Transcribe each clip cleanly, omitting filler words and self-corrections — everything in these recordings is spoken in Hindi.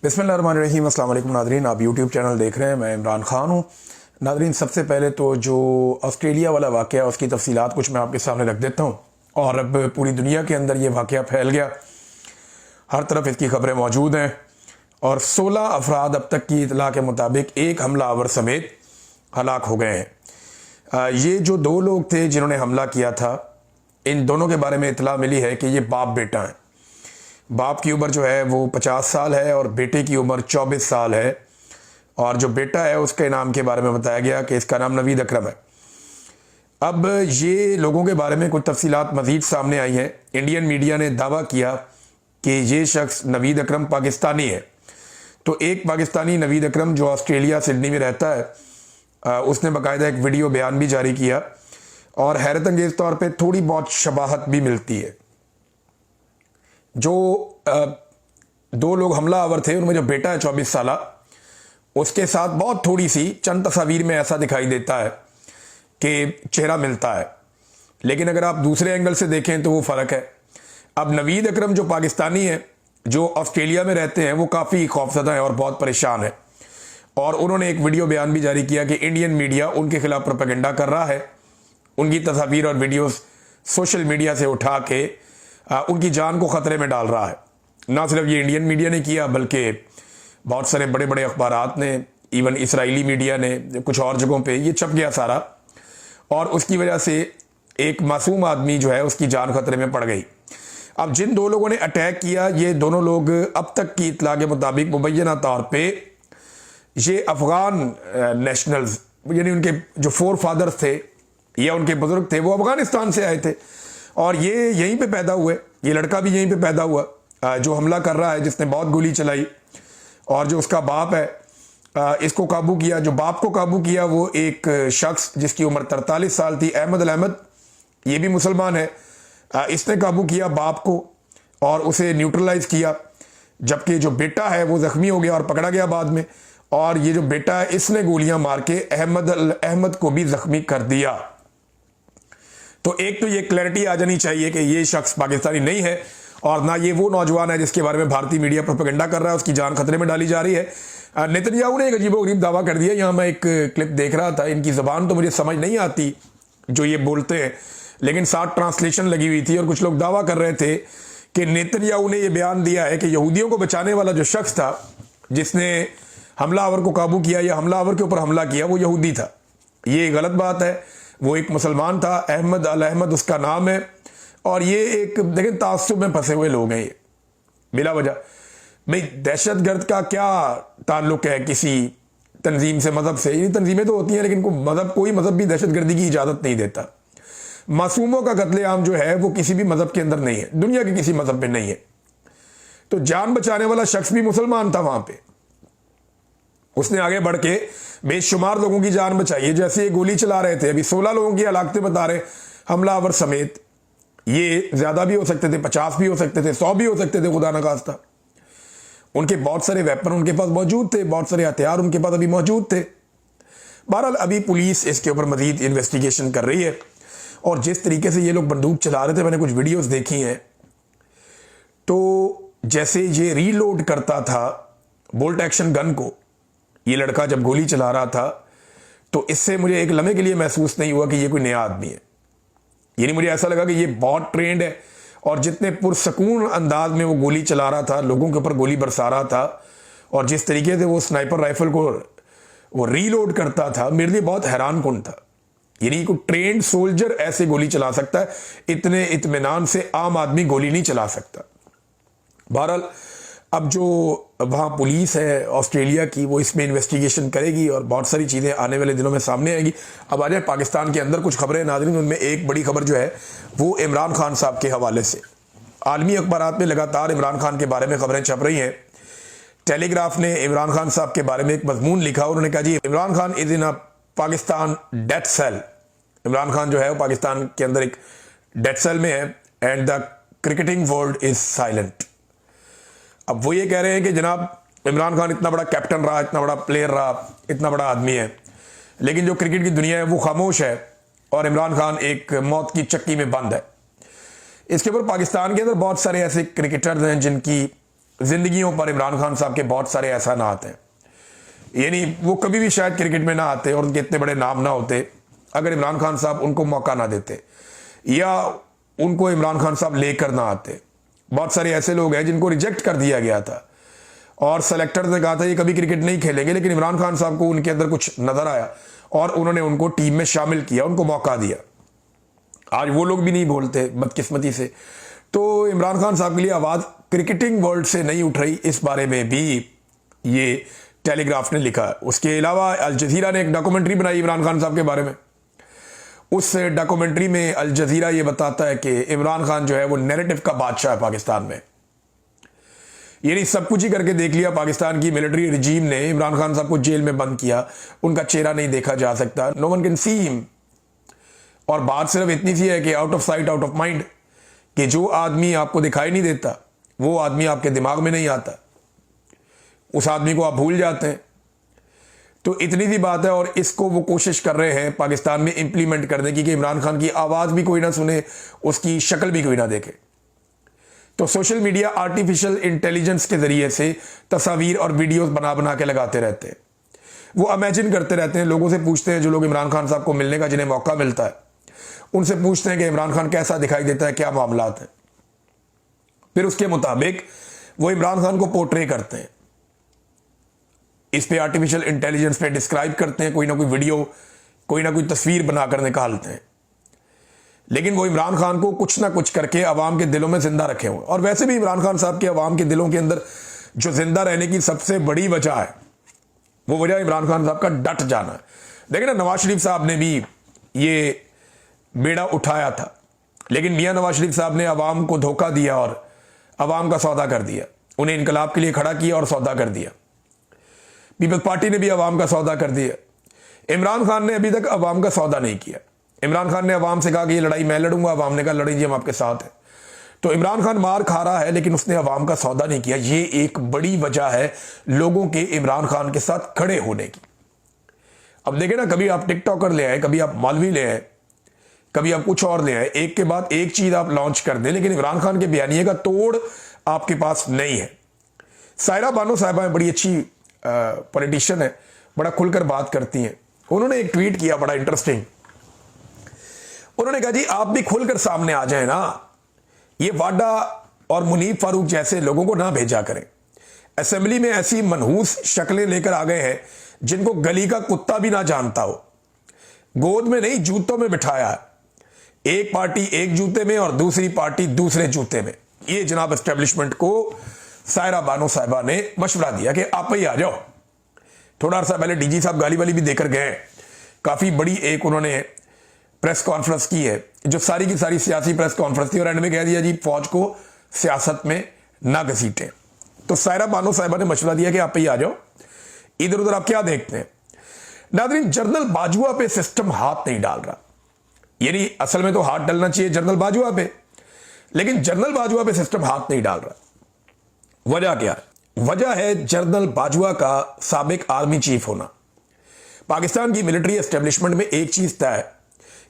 बिस्मिल्लाहिर्रहमानिर्रहीम। अस्सलाम वालेकुम नादरीन, आप यूट्यूब चैनल देख रहे हैं। मैं इमरान ख़ान हूँ। नादरीन, सबसे पहले तो जो ऑस्ट्रेलिया वाला वाक़या उसकी तफसीलात कुछ मैं आपके सामने रख देता हूँ। और अब पूरी दुनिया के अंदर ये वाक़या फैल गया, हर तरफ इसकी खबरें मौजूद हैं और 16 अफराद अब तक की इतला के मुताबिक एक हमलावर समेत हलाक हो गए हैं। ये जो दो लोग थे जिन्होंने हमला किया था, इन दोनों के बारे में इतला मिली है कि ये बाप बेटा हैं। बाप की उम्र जो है वो 50 साल है और बेटे की उम्र 24 साल है। और जो बेटा है उसके नाम के बारे में बताया गया कि इसका नाम नवीद अकरम है। अब ये लोगों के बारे में कुछ तफसीलात मज़ीद सामने आई हैं। इंडियन मीडिया ने दावा किया कि ये शख्स नवीद अकरम पाकिस्तानी है। तो एक पाकिस्तानी नवीद अकरम जो ऑस्ट्रेलिया सिडनी में रहता है, उसने बाकायदा एक वीडियो बयान भी जारी किया और हैरत अंगेज़ तौर पे थोड़ी बहुत शबाहत भी मिलती है। जो दो लोग हमलावर थे उनमें जो बेटा है 24 साल, उसके साथ बहुत थोड़ी सी चंद तस्वीर में ऐसा दिखाई देता है कि चेहरा मिलता है, लेकिन अगर आप दूसरे एंगल से देखें तो वो फ़र्क है। अब नवीद अकरम जो पाकिस्तानी है, जो ऑस्ट्रेलिया में रहते हैं, वो काफ़ी खौफज़दा है और बहुत परेशान है। और उन्होंने एक वीडियो बयान भी जारी किया कि इंडियन मीडिया उनके खिलाफ प्रोपेगेंडा कर रहा है, उनकी तस्वीर और वीडियोस सोशल मीडिया से उठा के उनकी जान को ख़तरे में डाल रहा है। ना सिर्फ ये इंडियन मीडिया ने किया बल्कि बहुत सारे बड़े बड़े अखबारात ने, इवन इसराइली मीडिया ने, कुछ और जगहों पे ये छप गया सारा। और उसकी वजह से एक मासूम आदमी जो है उसकी जान खतरे में पड़ गई। अब जिन दो लोगों ने अटैक किया, ये दोनों लोग अब तक की इतला के मुताबिक मुबैना तौर पे ये अफ़गान नेशनल्स, यानी उनके जो फोर फादर्स थे या उनके बुजुर्ग थे वो अफ़गानिस्तान से आए थे और ये यहीं पे पैदा हुए। ये लड़का भी यहीं पे पैदा हुआ जो हमला कर रहा है, जिसने बहुत गोली चलाई। और जो उसका बाप है, इसको काबू किया। जो बाप को काबू किया वो एक शख्स जिसकी उम्र 43 साल थी, अहमद अहमद, ये भी मुसलमान है। इसने काबू किया बाप को और उसे न्यूट्रलाइज किया, जबकि जो बेटा है वो ज़ख्मी हो गया और पकड़ा गया बाद में। और ये जो बेटा है इसने गोलियां मार के अहमद को भी ज़ख्मी कर दिया। तो एक तो ये क्लैरिटी आ जानी चाहिए कि ये शख्स पाकिस्तानी नहीं है और ना ये वो नौजवान है जिसके बारे में भारतीय मीडिया प्रोपेगेंडा कर रहा है, उसकी जान खतरे में डाली जा रही है। नेतन्याहू ने एक अजीबोगरीब दावा कर दिया। यहाँ मैं एक क्लिप देख रहा था, इनकी ज़बान तो मुझे समझ नहीं आती जो ये बोलते हैं, लेकिन साथ ट्रांसलेशन लगी हुई थी और कुछ लोग दावा कर रहे थे कि नेतन्याहू ने यह बयान दिया है कि यहूदियों को बचाने वाला जो शख्स था जिसने हमलावर को काबू किया या हमलावर के ऊपर हमला किया, वो यहूदी था। ये गलत बात है। वो एक मुसलमान था, अहमद अहमद उसका नाम है। और ये एक देखें तासुब में फंसे हुए लोग हैं ये बिला वजह। भाई दहशतगर्द का क्या ताल्लुक है किसी तंजीम से, मजहब से? ये तंजीमें तो होती हैं लेकिन कोई मजहब भी दहशतगर्दी की इजाज़त नहीं देता। मासूमों का कत्लेआम जो है वो किसी भी मजहब के अंदर नहीं है, दुनिया के किसी मजहब में नहीं है। तो जान बचाने वाला शख्स भी मुसलमान था वहां पे, उसने आगे बढ़ के बेशुमार लोगों की जान बचाई है। जैसे ये गोली चला रहे थे, अभी 16 लोगों की हलाकतें बता रहे हमलावर समेत। ये ज्यादा भी हो सकते थे, 50 भी हो सकते थे, 100 भी हो सकते थे, खुदा न खास्ता। उनके बहुत सारे वेपन उनके पास मौजूद थे, बहुत सारे हथियार उनके पास अभी मौजूद थे। बहरहाल अभी पुलिस इसके ऊपर मजीद इन्वेस्टिगेशन कर रही है। और जिस तरीके से ये लोग बंदूक चला रहे थे, मैंने कुछ वीडियोस देखी हैं, तो जैसे ये रीलोड करता था बोल्ट एक्शन गन को, ये लड़का जब गोली चला रहा था, तो इससे मुझे एक लम्हे के लिए महसूस नहीं हुआ कि ये कोई नया आदमी है। यानी मुझे ऐसा लगा कि ये बहुत ट्रेंड है। और जितने पुरसकून अंदाज में वो गोली चला रहा था, लोगों के ऊपर गोली बरसा रहा था, और जिस तरीके से वो स्नाइपर राइफल को वो रीलोड करता था, मेरे लिए बहुत हैरान कुन था। यानी कोई ट्रेंड सोल्जर ऐसे गोली चला सकता है, इतने इत्मीनान से आम आदमी गोली नहीं चला सकता। बहरहाल अब जो वहाँ पुलिस है ऑस्ट्रेलिया की, वो इसमें इन्वेस्टिगेशन करेगी और बहुत सारी चीज़ें आने वाले दिनों में सामने आएंगी। अब आ जाए पाकिस्तान के अंदर कुछ खबरें नाज़रीन, उनमें एक बड़ी खबर जो है वो इमरान खान साहब के हवाले से। आलमी अखबारात में लगातार इमरान खान के बारे में खबरें छप रही हैं। टेलीग्राफ ने इमरान खान साहब के बारे में एक मजमून लिखा, उन्होंने कहा जी Imran Khan is in a Pakistan death cell. Imran Khan जो है वो पाकिस्तान के अंदर एक डेथ सेल में है and the cricketing world is silent. अब वो ये कह रहे हैं कि जनाब इमरान खान इतना बड़ा कैप्टन रहा, इतना बड़ा प्लेयर रहा, इतना बड़ा आदमी है, लेकिन जो क्रिकेट की दुनिया है वो खामोश है और इमरान खान एक मौत की चक्की में बंद है। इसके ऊपर पाकिस्तान के अंदर बहुत सारे ऐसे क्रिकेटर्स हैं जिनकी जिंदगियों पर इमरान खान साहब के बहुत सारे एहसानात हैं। यानी वो कभी भी शायद क्रिकेट में ना आते और उनके इतने बड़े नाम ना होते अगर इमरान खान साहब उनको मौका ना देते या उनको इमरान खान साहब लेकर ना आते। बहुत सारे ऐसे लोग हैं जिनको रिजेक्ट कर दिया गया था और सेलेक्टर ने कहा था ये कभी क्रिकेट नहीं खेलेंगे, लेकिन इमरान खान साहब को उनके अंदर कुछ नजर आया और उन्होंने उनको टीम में शामिल किया, उनको मौका दिया। आज वो लोग भी नहीं बोलते बदकिस्मती से। तो इमरान खान साहब के लिए आवाज़ क्रिकेटिंग वर्ल्ड से नहीं उठ रही, इस बारे में भी ये टेलीग्राफ ने लिखा। उसके अलावा अल जजीरा ने एक डॉक्यूमेंट्री बनाई इमरान खान साहब के बारे में। उस डॉक्यूमेंट्री में अल जजीरा ये बताता है कि इमरान खान जो है वो नैरेटिव का बादशाह है पाकिस्तान में। यानी सब कुछ ही करके देख लिया। पाकिस्तान की मिलिट्री रिजीम ने इमरान खान साहब को जेल में बंद किया, उनका चेहरा नहीं देखा जा सकता, no one can see him. और बात सिर्फ इतनी सी है कि out of sight out of mind, कि जो आदमी आपको दिखाई नहीं देता वो आदमी आपके दिमाग में नहीं आता, उस आदमी को आप भूल जाते हैं। तो इतनी सी बात है और इसको वो कोशिश कर रहे हैं पाकिस्तान में इंप्लीमेंट करने की कि इमरान खान की आवाज़ भी कोई ना सुने, उसकी शक्ल भी कोई ना देखे। तो सोशल मीडिया आर्टिफिशियल इंटेलिजेंस के जरिए से तस्वीर और वीडियोस बना बना के लगाते रहते हैं। वो इमेजिन करते रहते हैं, लोगों से पूछते हैं, जो लोग इमरान खान साहब को मिलने का जिन्हें मौका मिलता है उनसे पूछते हैं कि इमरान खान कैसा दिखाई देता है, क्या मामला है। फिर उसके मुताबिक वो इमरान खान को पोर्ट्रे करते हैं, इस पे आर्टिफिशियल इंटेलिजेंस पे डिस्क्राइब करते हैं, कोई ना कोई वीडियो कोई ना कोई तस्वीर बनाकर निकालते हैं। लेकिन वो इमरान खान को कुछ ना कुछ करके अवाम के दिलों में जिंदा रखे हुए। और वैसे भी इमरान खान साहब के अवाम के दिलों के अंदर जो जिंदा रहने की सबसे बड़ी वजह है वो वजह इमरान खान साहब का डट जाना है। देखिए ना, नवाज शरीफ साहब ने भी ये बेड़ा उठाया था, लेकिन मियां नवाज शरीफ साहब ने अवाम को धोखा दिया और अवाम का सौदा कर दिया, उन्हें इनकलाब के लिए खड़ा किया और सौदा कर दिया। पीपल्स पार्टी ने भी अवाम का सौदा कर दिया। इमरान खान ने अभी तक अवाम का सौदा नहीं किया। इमरान खान ने अवाम से कहा कि ये लड़ाई मैं लड़ूंगा, अवाम ने कहा लड़ी जी हम आपके साथ हैं। तो इमरान खान मार खा रहा है लेकिन उसने अवाम का सौदा नहीं किया। ये एक बड़ी वजह है लोगों के इमरान खान के साथ खड़े होने की। अब देखें ना, कभी आप टिकटॉकर ले आए, कभी आप मौलवी ले आए, कभी आप कुछ और ले आए, एक के बाद एक चीज आप लॉन्च कर दें, लेकिन इमरान खान के बयानिए का तोड़ आपके पास नहीं है। सायरा बानो साहिबा बड़ी अच्छी पॉलिटिशियन है, बड़ा खुलकर बात करती हैं। उन्होंने एक ट्वीट किया बड़ा इंटरेस्टिंग। उन्होंने कहा जी आप भी खुलकर सामने आ जाए ना, ये वाडा और मुनीब फारूक जैसे लोगों को ना भेजा करें। असेंबली में ऐसी मनहूस शक्लें लेकर आ गए हैं जिनको गली का कुत्ता भी ना जानता हो। गोद में नहीं जूतों में बिठाया है, एक पार्टी एक जूते में और दूसरी पार्टी दूसरे जूते में। ये जनाब एस्टेब्लिशमेंट को सायरा बानो साहिबा ने मशवरा दिया कि आप ही आ जाओ। थोड़ा अर्सा पहले डीजी साहब गाली वाली भी देकर गए, काफी बड़ी एक उन्होंने प्रेस कॉन्फ्रेंस की है जो सारी की सारी सियासी प्रेस कॉन्फ्रेंस थी और एंड में कह दिया जी फौज को सियासत में ना घसीटें। तो सायरा बानो साहिबा ने मशवरा दिया कि आप ही आ जाओ, इधर उधर आप क्या देखते हैं। नाज़रीन, जनरल बाजवा पे सिस्टम हाथ नहीं डाल रहा। यानी असल में तो हाथ डालना चाहिए जनरल बाजवा पे, लेकिन जनरल बाजवा पे सिस्टम हाथ नहीं डाल रहा। वजह क्या है? वजह है जनरल बाजवा का साबिक आर्मी चीफ होना। पाकिस्तान की मिलिट्री एस्टेब्लिशमेंट में एक चीज तय है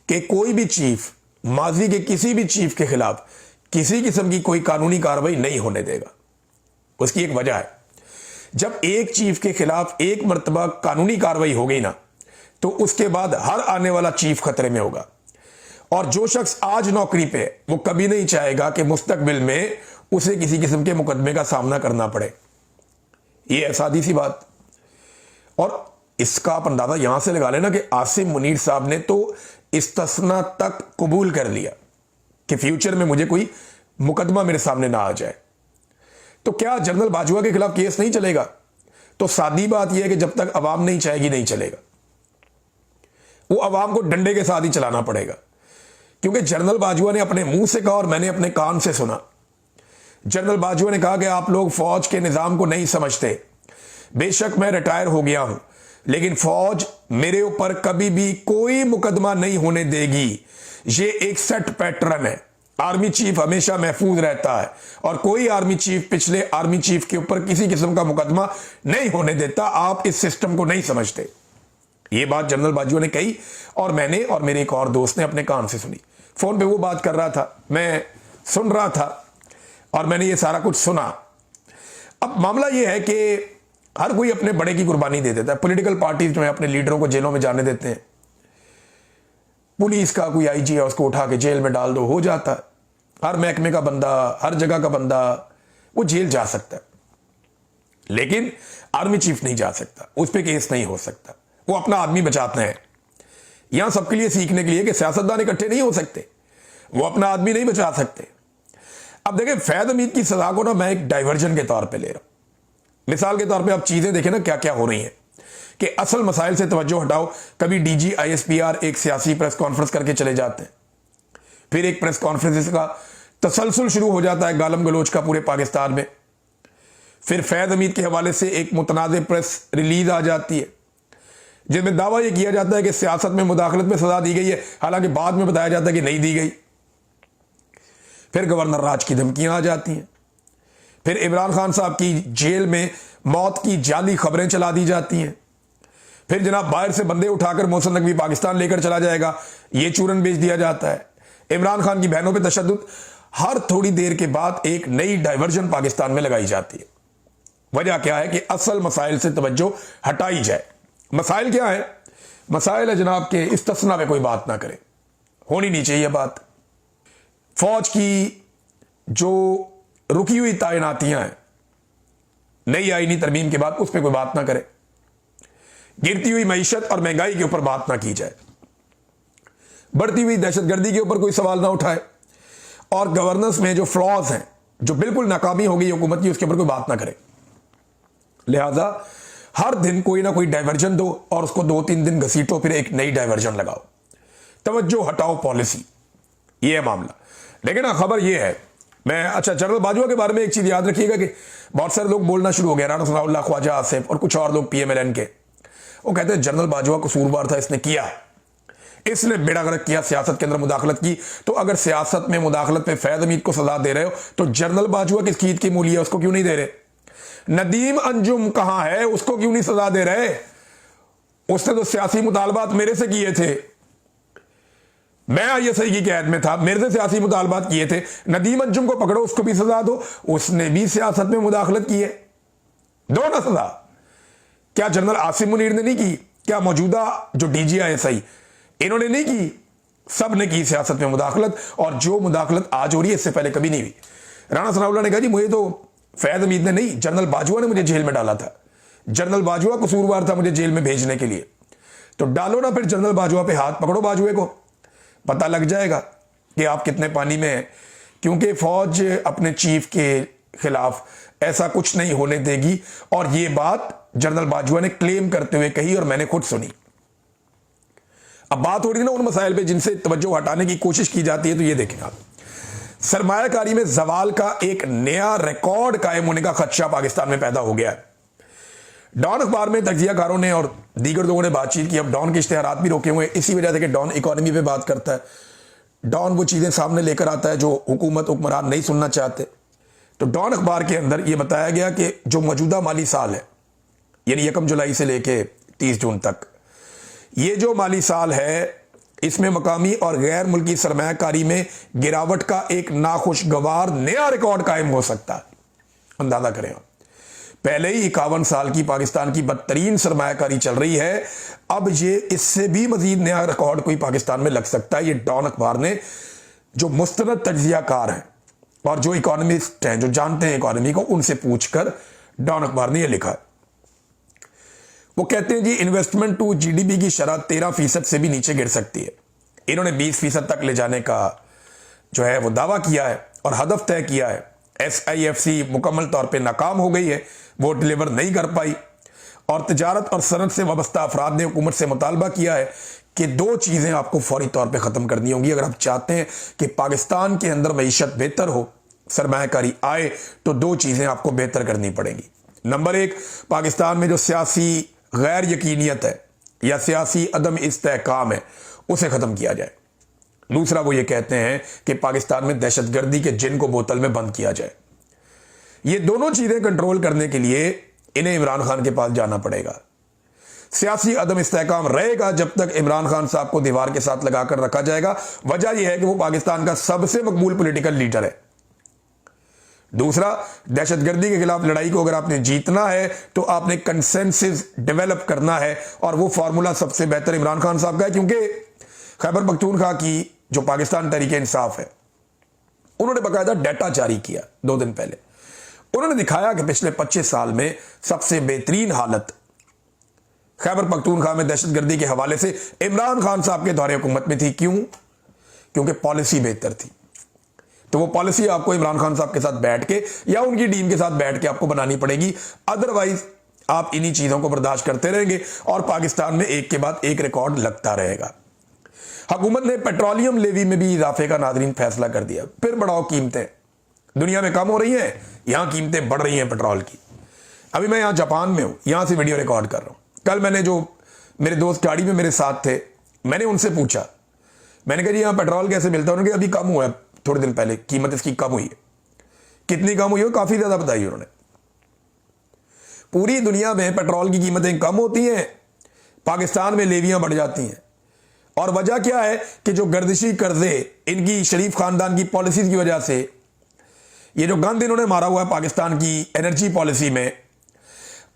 कि कोई भी चीफ माजी के किसी भी चीफ के खिलाफ किसी किस्म की कोई कानूनी कार्रवाई नहीं होने देगा। उसकी एक वजह है, जब एक चीफ के खिलाफ एक मर्तबा कानूनी कार्रवाई हो गई ना, तो उसके बाद हर आने वाला चीफ खतरे में होगा। और जो शख्स आज नौकरी पे वो कभी नहीं चाहेगा कि मुस्तकबिल में उसे किसी किस्म के मुकदमे का सामना करना पड़े। ये सादी सी बात। और इसका आप अंदाजा यहां से लगा लेना कि आसिम मुनीर साहब ने तो इस्तिस्ना तक कबूल कर लिया कि फ्यूचर में मुझे कोई मुकदमा मेरे सामने ना आ जाए। तो क्या जनरल बाजवा के खिलाफ केस नहीं चलेगा? तो सादी बात यह है कि जब तक अवाम नहीं चाहेगी नहीं चलेगा। वो अवाम को डंडे के साथ ही चलाना पड़ेगा, क्योंकि जनरल बाजवा ने अपने मुंह से कहा और मैंने अपने कान से सुना। जनरल बाजवा ने कहा कि आप लोग फौज के निजाम को नहीं समझते। बेशक मैं रिटायर हो गया हूं, लेकिन फौज मेरे ऊपर कभी भी कोई मुकदमा नहीं होने देगी। ये एक सेट पैटर्न है। आर्मी चीफ हमेशा महफूज रहता है और कोई आर्मी चीफ पिछले आर्मी चीफ के ऊपर किसी किस्म का मुकदमा नहीं होने देता। आप इस सिस्टम को नहीं समझते। ये बात जनरल बाजवा ने कही और मैंने और मेरे एक और दोस्त ने अपने कान से सुनी। फोन पे वो बात कर रहा था, मैं सुन रहा था और मैंने ये सारा कुछ सुना। अब मामला यह है कि हर कोई अपने बड़े की कुर्बानी दे देता है। पॉलिटिकल पार्टीज जो है अपने लीडरों को जेलों में जाने देते हैं, पुलिस का कोई आईजी है उसको उठा के जेल में डाल दो, हो जाता है। हर महकमे का बंदा, हर जगह का बंदा वो जेल जा सकता है, लेकिन आर्मी चीफ नहीं जा सकता, उस पर केस नहीं हो सकता। वो अपना आदमी बचाते हैं। यहां सबके लिए सीखने के लिए कि सियासतदान इकट्ठे नहीं हो सकते, वो अपना आदमी नहीं बचा सकते। अब देखें, फैद हमीद की सजा को ना मैं एक डाइवर्जन के तौर पे ले रहा हूं। मिसाल के तौर पे आप चीजें देखें ना क्या क्या हो रही हैं कि असल मसाइल से तवज्जो हटाओ। कभी डीजी आईएसपीआर एक सियासी प्रेस कॉन्फ्रेंस करके चले जाते हैं, फिर एक प्रेस कॉन्फ्रेंस का तसलसल शुरू हो जाता है गालम गलोच का पूरे पाकिस्तान में। फिर फैद हमीद के हवाले से एक मुतनाज़ प्रेस रिलीज आ जाती है जिसमें दावा यह किया जाता है कि सियासत में मुदाखलत में सजा दी गई है, हालांकि बाद में बताया जाता है कि नहीं दी गई। फिर गवर्नर राज की धमकियां आ जाती हैं। फिर इमरान खान साहब की जेल में मौत की जाली खबरें चला दी जाती हैं। फिर जनाब बाहर से बंदे उठाकर मोहसिन नकवी पाकिस्तान लेकर चला जाएगा, ये चूरन बेच दिया जाता है। इमरान खान की बहनों पे तशद्दुद, हर थोड़ी देर के बाद एक नई डाइवर्जन पाकिस्तान में लगाई जाती है। वजह क्या है कि असल मसाइल से तवज्जो हटाई जाए। मसाइल क्या है? मसाइल है जनाब के इस्तिस्ना में कोई बात ना करे, होनी नहीं चाहिए बात। फौज की जो रुकी हुई तैनातियां हैं नई आईनी तरमीम के बाद, उस पर कोई बात ना करे। गिरती हुई मईशत और महंगाई के ऊपर बात ना की जाए। बढ़ती हुई दहशतगर्दी के ऊपर कोई सवाल ना उठाए। और गवर्नेंस में जो फ्लॉज हैं, जो बिल्कुल नाकामी हो गई हुकूमत की, उसके ऊपर कोई बात ना करे। लिहाजा हर दिन कोई ना कोई डाइवर्जन दो और उसको 2-3 दिन घसीटो, फिर एक नई डाइवर्जन लगाओ। तवज्जो हटाओ पॉलिसी, ये है मामला। लेकिन खबर ये है, जनरल बाजवा के बारे में एक चीज याद रखिएगा कि बहुत सारे लोग बोलना शुरू हो गए, राना सनाउल्लाह, ख्वाजा आसिफ और कुछ और लोग पीएमएलएन के, वो कहते हैं जनरल बाजवा कसूरवार था, इसने बेड़ा गर्क किया, सियासत के अंदर मुदाखलत की। तो अगर सियासत में मुदाखलत पे फैद हमीद को सजा दे रहे हो तो जनरल बाजवा किस चीज की मूली है, उसको क्यों नहीं दे रहे? नदीम अंजुम कहां है, उसको क्यों नहीं सजा दे रहे? उसने तो सियासी मुतालबात मेरे से किए थे, मैं आईएसआई की कैद में था, मेरे से सियासी मुतालबात किए थे। नदीम अंजुम को पकड़ो, उसको भी सजा दो, उसने भी सियासत में मुदाखलत की है, दो ना सजा। क्या जनरल आसिम मुनीर ने नहीं की? क्या मौजूदा जो डीजी आईएसआई इन्होंने नहीं की? सब ने की सियासत में मुदाखलत, और जो मुदाखलत आज हो रही है इससे पहले कभी नहीं हुई। राना सनाउल्लाह ने कहा जी मुझे तो फैद हमीद ने नहीं, जनरल बाजवा ने मुझे जेल में डाला था, जनरल बाजवा कसूरवार था मुझे जेल में भेजने के लिए। तो डालो ना फिर जनरल बाजवा पे हाथ, पकड़ो बाजवे को, पता लग जाएगा कि आप कितने पानी में हैं। क्योंकि फौज अपने चीफ के खिलाफ ऐसा कुछ नहीं होने देगी, और ये बात जनरल बाजवा ने क्लेम करते हुए कही और मैंने खुद सुनी। अब बात हो रही है ना उन मसाइल पे जिनसे तवज्जो हटाने की कोशिश की जाती है, तो ये देखें आप, सरमायाकारी में जवाल का एक नया रिकॉर्ड कायम होने का खदशा पाकिस्तान में पैदा हो गया है। डॉन अखबार में तज्जियाकारों ने और दीगर लोगों ने बातचीत की। अब डॉन के इश्तेहारात भी रोके हुए हैं इसी वजह से कि डॉन इकोनॉमी पे बात करता है, डॉन वो चीजें सामने लेकर आता है जो हुकूमत हुक्मरान नहीं सुनना चाहते। तो डॉन अखबार के अंदर यह बताया गया कि जो मौजूदा माली साल है, यानी 1 जुलाई से लेके 30 जून तक, ये जो माली साल है इसमें मकामी और गैर मुल्की सरमायाकारी में गिरावट का एक नाखुशगवार नया रिकॉर्ड कायम हो सकता है। अंदाजा करें, पहले ही 51 साल की पाकिस्तान की बदतरीन सरमायाकारी चल रही है, अब ये इससे भी मजीद नया रिकॉर्ड कोई पाकिस्तान में लग सकता है। ये डॉन अखबार ने, जो मुस्तनद तज्जियाकार हैं और जो इकोनॉमिस्ट हैं, जो जानते हैं इकोनॉमी को, उनसे पूछकर डॉन अखबार ने यह लिखा है। वो कहते हैं जी इन्वेस्टमेंट टू जीडीपी की शरह 13% से भी नीचे गिर सकती है। इन्होंने 20% तक ले जाने का जो है वो दावा किया है और हदफ तय किया है। SIFC मुकम्मल तौर पे नाकाम हो गई है, वो डिलीवर नहीं कर पाई। और तजारत और सनत से वाबस्ता अफराद ने हुकूमत से मुतालबा किया है कि 2 चीज़ें आपको फौरी तौर पर ख़त्म करनी होंगी अगर आप चाहते हैं कि पाकिस्तान के अंदर मईशत बेहतर हो, सरमायाकारी आए, तो 2 चीज़ें आपको बेहतर करनी पड़ेंगी। नंबर 1, पाकिस्तान में जो सियासी गैर यकीनियत है या सियासी अदम इस्तेहकाम है, उसे ख़त्म किया जाए। दूसरा, वो ये कहते हैं कि पाकिस्तान में दहशतगर्दी के जिन को बोतल में बंद किया जाए। ये दोनों चीज़ें कंट्रोल करने के लिए इन्हें इमरान खान के पास जाना पड़ेगा। सियासी अदम इस्तेहकाम रहेगा जब तक इमरान खान साहब को दीवार के साथ लगाकर रखा जाएगा। वजह यह है कि वो पाकिस्तान का सबसे मकबूल पॉलिटिकल लीडर है। दूसरा, दहशतगर्दी के खिलाफ लड़ाई को अगर आपने जीतना है तो आपने कंसेंसस डेवलप करना है, और वो फॉर्मूला सबसे बेहतर इमरान खान साहब का है, क्योंकि खैबर पख्तूनख्वा की जो पाकिस्तान तहरीक इंसाफ है, उन्होंने बकायदा डाटा जारी किया 2 दिन पहले। उन्होंने दिखाया कि पिछले 25 साल में सबसे बेहतरीन हालत खैबर पख्तूनख्वा में दहशतगर्दी के हवाले से इमरान खान साहब के दौरे हुकूमत में थी। क्यों? क्योंकि पॉलिसी बेहतर थी। तो वो पॉलिसी आपको इमरान खान साहब के साथ बैठ के या उनकी टीम के साथ बैठ के आपको बनानी पड़ेगी, अदरवाइज आप इन्हीं चीजों को बर्दाश्त करते रहेंगे और पाकिस्तान में एक के बाद एक रिकॉर्ड लगता रहेगा। हुकूमत ने पेट्रोलियम लेवी में भी इजाफे का नादरीन फैसला कर दिया। फिर बढ़ाओ कीमतें, दुनिया में कम हो रही हैं, यहां कीमतें बढ़ रही हैं पेट्रोल की। अभी मैं यहां जापान में हूं, यहां से वीडियो रिकॉर्ड कर रहा हूं। कल मैंने जो मेरे दोस्त गाड़ी में मेरे साथ थे, मैंने उनसे पूछा, मैंने कहा जी यहां पेट्रोल कैसे मिलता है? उन्होंने कहा अभी कम हुआ है, थोड़े दिन पहले कीमत इसकी कम हुई है। कितनी कम हुई है? काफी ज्यादा बताई उन्होंने। पूरी दुनिया में पेट्रोल की कीमतें कम होती हैं, पाकिस्तान में लेवियां बढ़ जाती हैं। और वजह क्या है कि जो गर्दिशी कर्जे इनकी शरीफ खानदान की पॉलिसीज की वजह से, ये जो गंद इन्होंने मारा हुआ है पाकिस्तान की एनर्जी पॉलिसी में,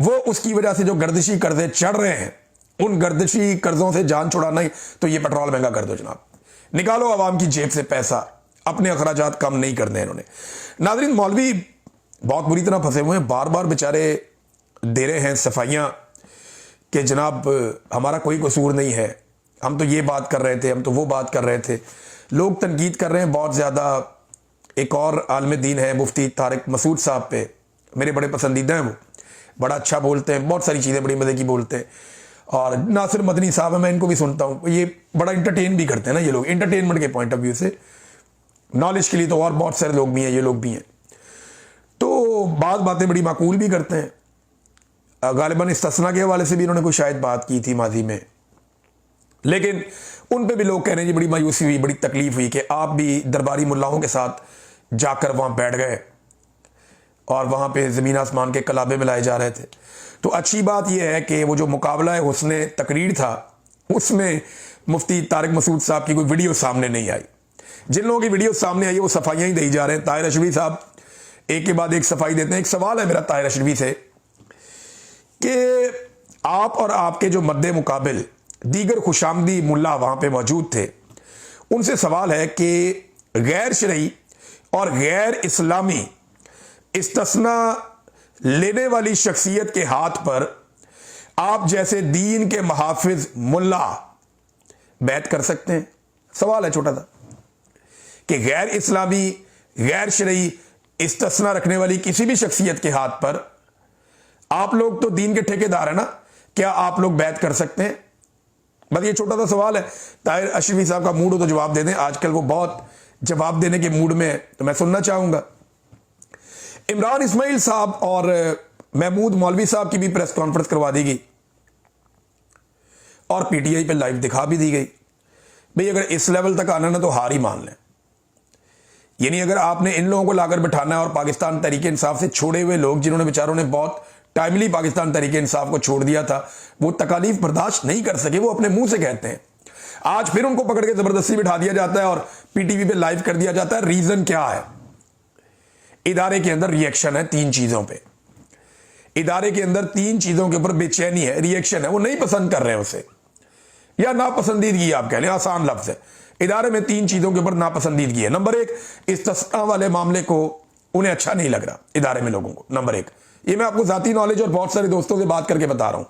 वो उसकी वजह से जो गर्दिशी कर्जे चढ़ रहे हैं, उन गर्दिशी कर्जों से जान छुड़ाना ही तो ये पेट्रोल महंगा कर दो जनाब। निकालो आवाम की जेब से पैसा, अपने अखराजात कम नहीं करने इन्होंने। नाज़रीन, मौलवी बहुत बुरी तरह फंसे हुए हैं, बार बार बेचारे दे रहे हैं सफाइयां कि जनाब हमारा कोई कसूर नहीं है, हम तो ये बात कर रहे थे, हम तो वो बात कर रहे थे। लोग तनकीद कर रहे हैं बहुत ज़्यादा। एक और आलिम दीन है मुफ्ती तारिक मसूद साहब पे, मेरे बड़े पसंदीदा हैं। वो बड़ा अच्छा बोलते हैं, बहुत सारी चीज़ें बड़ी मज़े की बोलते हैं। और नासिर मदनी साहब है, मैं इनको भी सुनता हूँ, ये बड़ा इंटरटेन भी करते हैं ना ये लोग, इंटरटेनमेंट के पॉइंट ऑफ व्यू से, नॉलेज के लिए तो और बहुत सारे लोग भी हैं, ये लोग भी हैं। तो बात बातें बड़ी माकूल भी करते हैं। गालिबन इस्तिस्ना के हवाले से भी इन्होंने कोई शायद बात की थी माजी में, लेकिन उन पे भी लोग कह रहे हैं जी बड़ी मायूसी हुई, बड़ी तकलीफ हुई कि आप भी दरबारी मुल्लाओं के साथ जाकर वहां बैठ गए और वहां पे ज़मीन आसमान के कलाबे मिलाए जा रहे थे। तो अच्छी बात यह है कि वो जो मुकाबला है हुस्ने तकरीर था, उसमें मुफ्ती तारिक मसूद साहब की कोई वीडियो सामने नहीं आई। जिन लोगों की वीडियो सामने आई है वो सफाइयाँ ही दी जा रहे हैं। ताहिर अशरफी साहब एक के बाद एक सफाई देते हैं। एक सवाल है मेरा ताहिर अशरफी से कि आप और आपके जो मद्दे मुकाबिल दीगर खुशामदी मुल्ला वहां पे मौजूद थे, उनसे सवाल है कि गैर शरई और गैर इस्लामी इस्तिस्ना लेने वाली शख्सियत के हाथ पर आप जैसे दीन के मुहाफिज मुल्ला बैत कर सकते हैं? सवाल है छोटा सा कि गैर इस्लामी गैर शरई इस्तिस्ना रखने वाली किसी भी शख्सियत के हाथ पर, आप लोग तो दीन के ठेकेदार है ना, क्या आप लोग बैत कर सकते हैं? बस ये छोटा सा सवाल है। ताहिर अशरफी साहब का मूड हो तो जवाब दे दें, आजकल वो बहुत जवाब देने के मूड में है, तो मैं सुनना चाहूंगा। इमरान इस्माइल साहब और महमूद मौलवी साहब की भी प्रेस कॉन्फ्रेंस करवा दी गई और पीटीआई पे लाइव दिखा भी दी गई। भाई अगर इस लेवल तक आना ना तो हार ही मान लें। यानी अगर आपने इन लोगों को लाकर बिठाना है और पाकिस्तान तहरीक इंसाफ से छोड़े हुए लोग, जिन्होंने बेचारों ने बहुत टाइमली पाकिस्तान तहरीक इंसाफ को छोड़ दिया था, वो तकालीफ बर्दाश्त नहीं कर सके, वो अपने मुंह से कहते हैं। आज फिर उनको पकड़ के जबरदस्ती बिठा दिया जाता है और पीटीवी पे लाइव कर दिया जाता है। रीजन क्या है? इदारे के अंदर रिएक्शन है 3 चीजों पे। इदारे के अंदर 3 चीजों के ऊपर बेचैनी है, रिएक्शन है, वो नहीं पसंद कर रहे हैं उसे, या नापसंदीदगी आप कह लें, आसान लफ्ज है। इदारे में 3 चीजों के ऊपर नापसंदीदगी है। नंबर 1, इस्तिस्ना वाले मामले को उन्हें अच्छा नहीं लग रहा इदारे में लोगों को। नंबर 1, ये मैं आपको जाती नॉलेज और बहुत सारे दोस्तों से बात करके बता रहा हूं।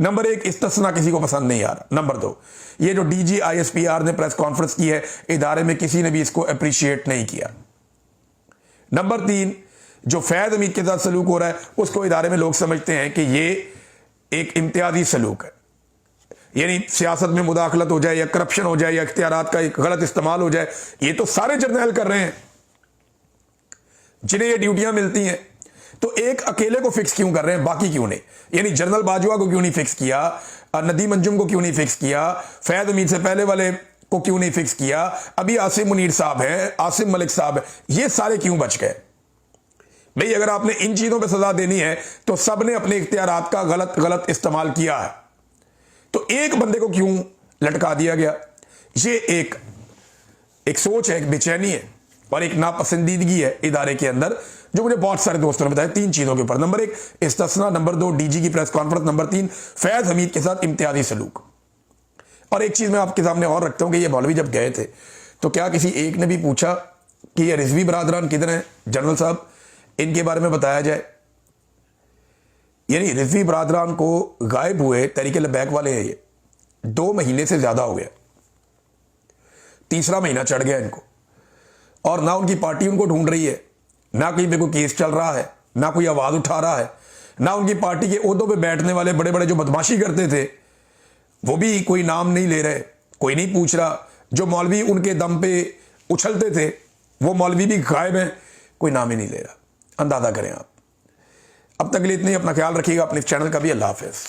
नंबर 1, इस्तिस्ना किसी को पसंद नहीं आ रहा। नंबर 2, ये जो डीजी ISPR ने प्रेस कॉन्फ्रेंस की है, इदारे में किसी ने भी इसको अप्रिशिएट नहीं किया। नंबर 3, जो फैज हमीद के साथ सलूक हो रहा है, उसको इदारे में लोग समझते हैं कि ये एक इम्तियाजी सलूक है, यानी सियासत में मुदाखलत हो जाए या करप्शन हो जाए या इख्तियारात का एक गलत इस्तेमाल हो जाए। ये तो सारे जर्नैल कर रहे हैं जिन्हें ये ड्यूटियां मिलती हैं, तो एक अकेले को फिक्स क्यों कर रहे हैं, बाकी क्यों नहीं? यानी जनरल बाजवा को क्यों नहीं फिक्स किया, नदीम अंजुम को क्यों नहीं फिक्स किया, फैज हमीद से पहले वाले को क्यों नहीं फिक्स किया, अभी आसिम मुनीर साहब है, आसिम मलिक साहब है, ये सारे क्यों बच गए? भाई अगर आपने इन चीजों पे सजा देनी है तो सबने अपने इख्तियारात का गलत इस्तेमाल किया है, तो एक बंदे को क्यों लटका दिया गया? ये एक सोच है, एक बेचैनी है। और एक नापसंदीदगी है इदारे के अंदर, जो मुझे बहुत सारे दोस्तों ने बताया 3 चीज़ों के ऊपर। नंबर 1 इस्तिस्ना, नंबर 2 डीजी की प्रेस कॉन्फ्रेंस, नंबर 3 फैज़ हमीद के साथ इम्तियाजी सलूक। और एक चीज़ मैं आपके सामने और रखता हूँ कि ये मौलवी जब गए थे तो क्या किसी एक ने भी पूछा कि ये रिजवी बरादरान किधर हैं जनरल साहब, इनके बारे में बताया जाए? यानी रिजवी बरादरान को गायब हुए तहरीक लबैक वाले हैं, ये 2 महीने से ज़्यादा हो गया, 3रा महीना चढ़ गया इनको, और ना उनकी पार्टी उनको ढूंढ रही है, ना कहीं पे कोई केस चल रहा है, ना कोई आवाज़ उठा रहा है, ना उनकी पार्टी के ओहदों पे बैठने वाले बड़े बड़े जो बदमाशी करते थे वो भी कोई नाम नहीं ले रहे, कोई नहीं पूछ रहा। जो मौलवी उनके दम पे उछलते थे वो मौलवी भी गायब हैं, कोई नाम ही नहीं ले रहा। अंदाज़ा करें आप। अब तक के लिए इतने ही, अपना ख्याल रखिएगा, अपने चैनल का भी। अल्लाह हाफ़िज़।